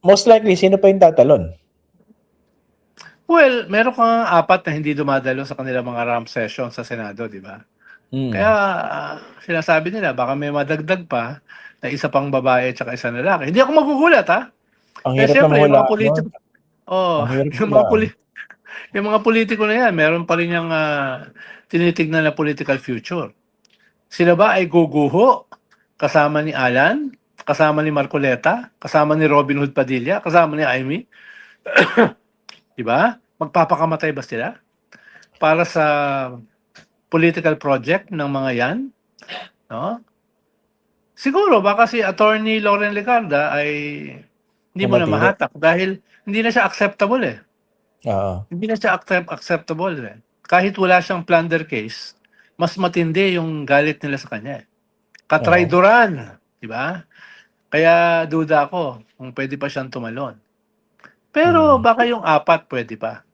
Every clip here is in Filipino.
most likely, sino pa yung tatalon? Well, meron kang apat na hindi dumadalo sa kanilang mga ramp session sa Senado, di ba? Kaya sinasabi nila baka may madagdag pa na isa pang babae at saka isa lalaki. Hindi ako magugulat, ha? Ang Eh hirap na siyempre yung mga mahulaan nun. politiko, Ang hirap yung mga politiko na yan, meron pa rin yung tinitignan na political future. Sila ba ay guguho kasama ni Alan, kasama ni Marcoleta, kasama ni Robin Hood Padilla, kasama ni Amy? Di ba? Magpapakamatay ba sila para sa political project ng mga yan? No? Siguro baka si Attorney Lauren Legarda ay hindi mo na Pumatili. mahatak dahil hindi na siya acceptable eh. Oo. Hindi na siya acceptable eh. Kahit wala siyang plunder case, mas matindi yung galit nila sa kanya eh. Katraidoran, di ba? Kaya duda ako kung pwede pa siyang tumalon. Pero baka yung apat pwede pa.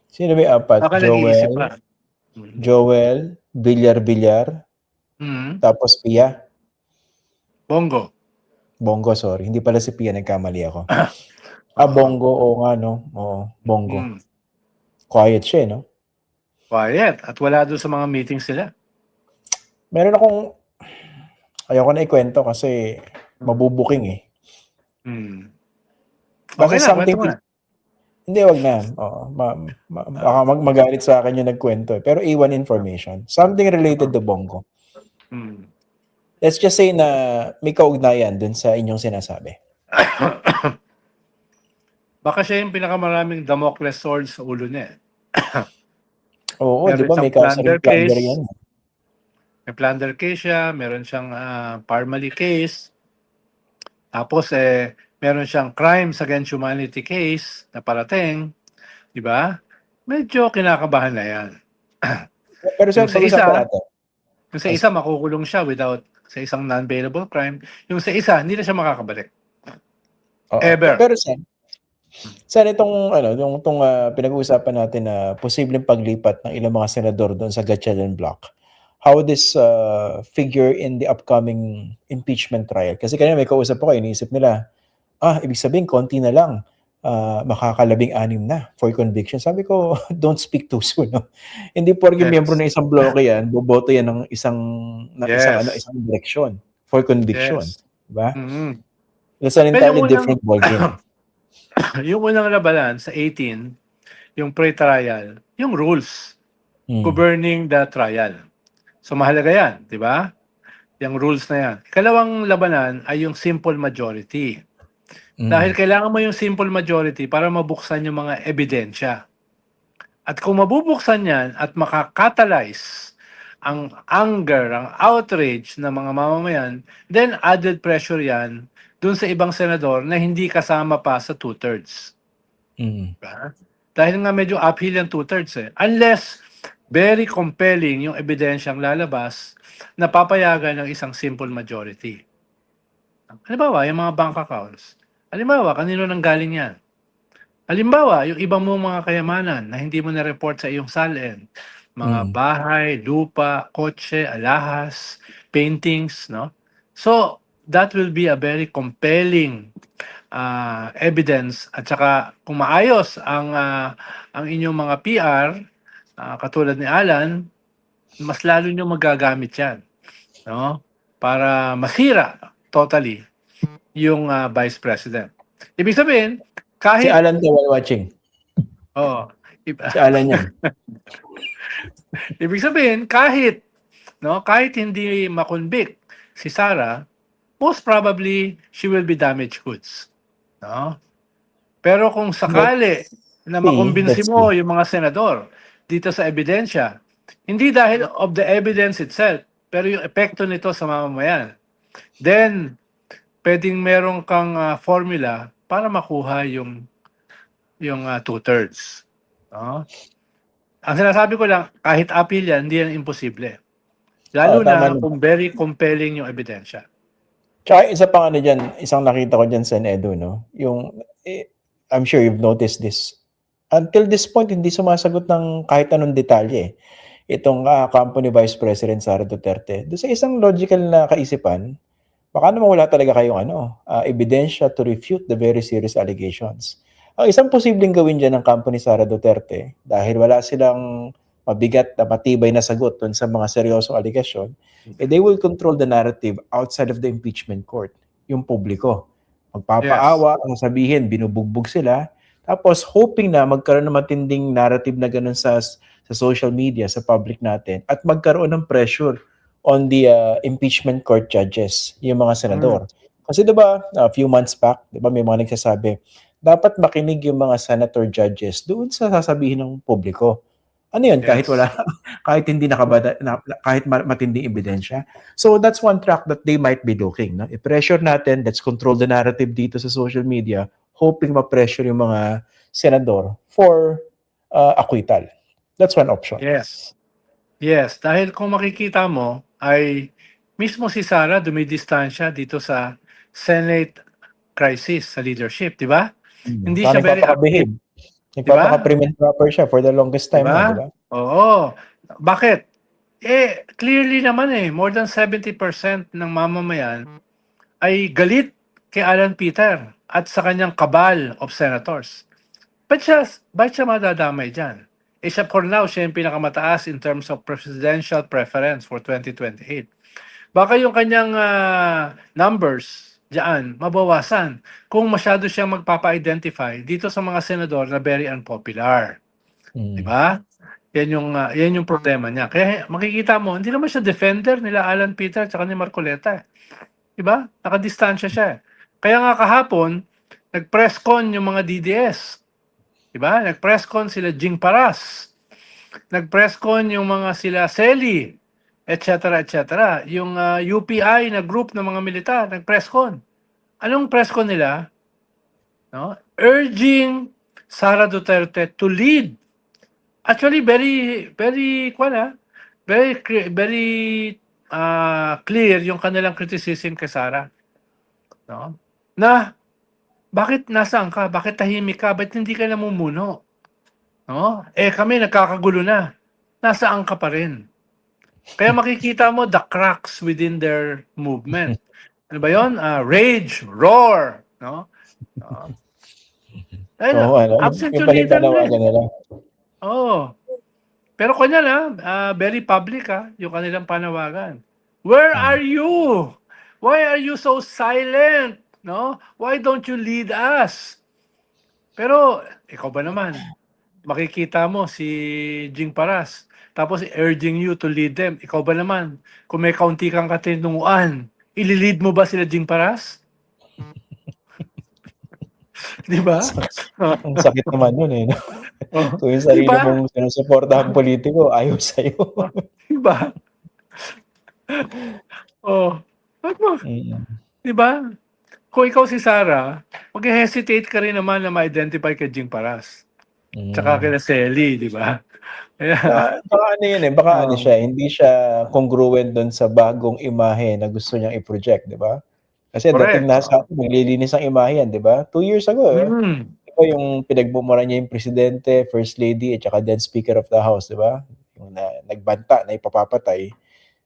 Sino ba yung apat? Baka nag-iisip pa. Joel, Villar, tapos Pia. Bongo. Bongo, sorry. Hindi pala si Pia, nagkamali ako. Bongo, oo nga, no? Oo, Bongo. Quiet siya, no? Quiet. At wala doon sa mga meetings sila. Meron akong, ayoko na ikwento kasi mabubuking eh. Okay na, kwento mo na. Hindi, wag na. Baka magalit sa akin yung nagkwento. Pero A1 information. Something related to Bongo. Let's just say na may kaugnayan dun sa inyong sinasabi. Baka siya yung pinakamaraming Damocles sword sa ulo niya. Oo, di ba? May plunder yan. May plunder case siya, meron siyang Parmali case. Tapos meron siyang crimes against humanity case na parating, di ba? Medyo kinakabahan na yan. Pero sa pag-usapan natin. Yung sa isa, makukulong siya without sa isang non-bailable crime. Yung sa isa, hindi na siya makakabalik. Ever. Pero saan itong pinag-uusapan natin na posibleng paglipat ng ilang mga senador doon sa Gatchalian block? How this figure in the upcoming impeachment trial? Kasi kanina may kausap ako, iniisip nila, ibig sabihin, konti na lang, makakalabing-anim na for conviction. Sabi ko, don't speak too soon. No? Hindi porke miyembro ng isang bloke yan, boboto yan ng isang direksyon for conviction. Diba? It's an entirely different ballgame. Yung unang labanan sa 18, yung pre-trial, yung rules governing the trial. So mahalaga yan, di ba? Yung rules na yan. Ikalawang labanan ay yung simple majority. Dahil kailangan mo yung simple majority para mabuksan yung mga ebidensya. At kung mabubuksan yan at makakatalyze ang anger, ang outrage ng mga mamamayan, then added pressure yan dun sa ibang senador na hindi kasama pa sa 2/3. Dahil nga medyo uphill yung 2/3 eh. Unless very compelling yung ebidensyang lalabas na papayagan ng isang simple majority. Halimbawa, yung mga bank accounts. Halimbawa, kanino nang galing yan? Halimbawa, yung ibang mong mga kayamanan na hindi mo na-report sa iyong SALN. Mga bahay, lupa, kotse, alahas, paintings, no? So, that will be a very compelling evidence at saka kung maayos ang inyong mga PR, katulad ni Alan, mas lalo nyo magagamit yan, no? Para masira totally yung Vice President. Ibig sabihin, kahit... Si Alan while watching. Si Alan yan. Ibig sabihin, kahit hindi makonvict si Sara, most probably she will be damaged goods. No? Pero kung sakali na makumbinsi mo yung mga senador dito sa ebidensya, hindi dahil of the evidence itself, pero yung epekto nito sa mamamayan, then pwedeng meron kang formula para makuha yung 2/3. No? Ang sinasabi ko lang, kahit appeal yan, hindi yan imposible. Lalo na kung very compelling yung ebidensya. Tsaka isa pa dyan, isang nakita ko dyan sa Edu, no? Yung, I'm sure you've noticed this. Until this point, hindi sumasagot ng kahit anong detalye. Itong kampo ni Vice President Sara Duterte. Doon sa isang logical na kaisipan, baka naman wala talaga kayong ebidensya to refute the very serious allegations. Ang isang posibleng gawin dyan ng kampo ni Sara Duterte, dahil wala silang mabigat na matibay na sagot dun sa mga seryosong allegation, they will control the narrative outside of the impeachment court, yung publiko. Magpapaawa, ang sabihin, binubugbog sila, tapos hoping na magkaroon ng matinding narrative na ganun sa social media, sa public natin, at magkaroon ng pressure on the impeachment court judges, yung mga senador. Kasi diba, a few months back, diba may mga nagsasabi, dapat makinig yung mga senator judges doon sa sasabihin ng publiko. Ano yun? Kahit wala, kahit hindi kahit matinding ebidensya. So that's one track that they might be looking. No? I-pressure natin, let's control the narrative dito sa social media, hoping ma-pressure yung mga senador for acquittal. That's one option. Yes. Yes, dahil kung makikita mo ay mismo si Sara dumidistansya dito sa Senate crisis sa leadership, di ba? Hindi siya very active. Nagpapaka-prim and proper siya for the longest time na, di ba? Oo. Bakit? Clearly naman more than 70% ng mamamayan ay galit kay Alan Peter at sa kanyang kabal of senators. Ba't siya madadamay dyan? Siya for now, siya yung pinakamataas in terms of presidential preference for 2028. Baka yung kanyang numbers diyan mabawasan kung masyado siyang magpapa-identify dito sa mga senador na very unpopular. Di ba? Yan yung problema niya. Kaya makikita mo, hindi naman siya defender nila Alan Peter at ni Marcoleta. Di ba? Nakadistansya siya. Kaya nga kahapon, nag-press con yung mga DDS. Diba? Nag-press con sila Jing Paras. Nag-press con yung mga sila Selly, etc. etc. Yung UPI na group ng mga militar, nag-press con. Anong press con nila? No? Urging Sara Duterte to lead. Actually, very clear yung kanilang criticism kay Sara. No? Na bakit nasaan ka? Bakit tahimik ka? Bakit hindi ka namumuno? No? Kami nagkakagulo na. Nasaan ka pa rin? Kaya makikita mo the cracks within their movement. Ano ba yun? Rage, roar. No? Absent yung leader nila. Pero kanya na, very public yung kanilang panawagan. Where are you? Why are you so silent? No? Why don't you lead us? Pero, ikaw ba naman? Makikita mo si Jing Paras, tapos urging you to lead them. Ikaw ba naman? Kung may kaunti kang katinunguan, ililid mo ba sila Jing Paras? Di ba? Ang sakit naman yun no? Kung yung sarili mong sinusuportahan politiko, ayaw sa'yo. Diba? Diba? Kung ikaw si Sara, mag-hesitate ka rin naman na ma-identify kay Jing Paras. Tsaka kay Selly, di ba? Baka ano yun baka ano siya, hindi siya congruent doon sa bagong imahe na gusto niyang i-project, di ba? Kasi dating nasa naglilinis ang imahe yan, di ba? 2 years ago, ito yung pinagmumura niya yung presidente, first lady, at saka then speaker of the house, di ba? Yung nagbanta na ipapapatay.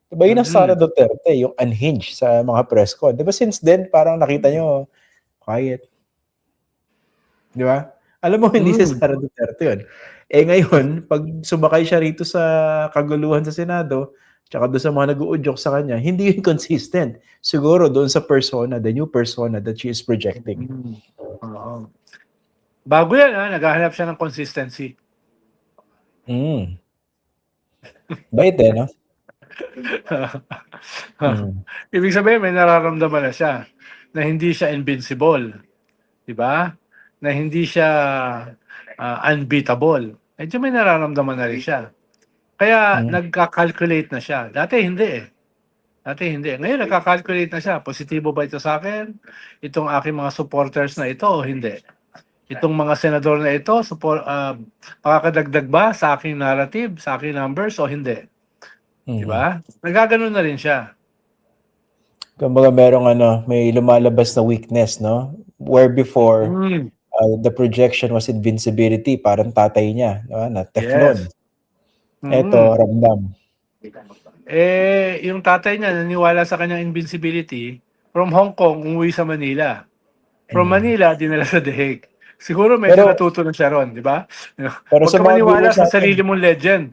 Diba yun ang Sara Duterte, yung unhinged sa mga press con. Diba since then, parang nakita nyo, quiet. Diba? Alam mo, hindi si Sara Duterte yun. Ngayon, pag sumakay siya rito sa kaguluhan sa Senado, tsaka doon sa mga nag-uudyok sa kanya, hindi yun consistent. Siguro doon sa persona, the new persona that she is projecting. Bago yan, naghahanap siya ng consistency. Bait no? Ibig sabihin, may nararamdaman na siya na hindi siya invincible. Diba? Na hindi siya unbeatable. Medyo may nararamdaman na rin siya. Kaya nagka-calculate na siya. Dati hindi Ngayon nagka-calculate na siya. Positibo ba ito sa akin? Itong aking mga supporters na ito o hindi? Itong mga senador na ito, makakadagdag ba sa aking narrative, sa aking numbers o hindi? Diba? Nagaganon na rin siya. Kumbaga may lumalabas na weakness, no? Where before, the projection was invincibility, parang tatay niya, no? Na Teflon. Yes. Ito, ramdam. Yung tatay niya, naniwala sa kanyang invincibility, From Hong Kong, umuwi sa Manila. From Mm. Manila, dinala sa The Hague. Siguro medyo Pero natuto na siya ron, di ba? pero Huwag sa ka mga maniwala viewers sa natin sarili mong legend.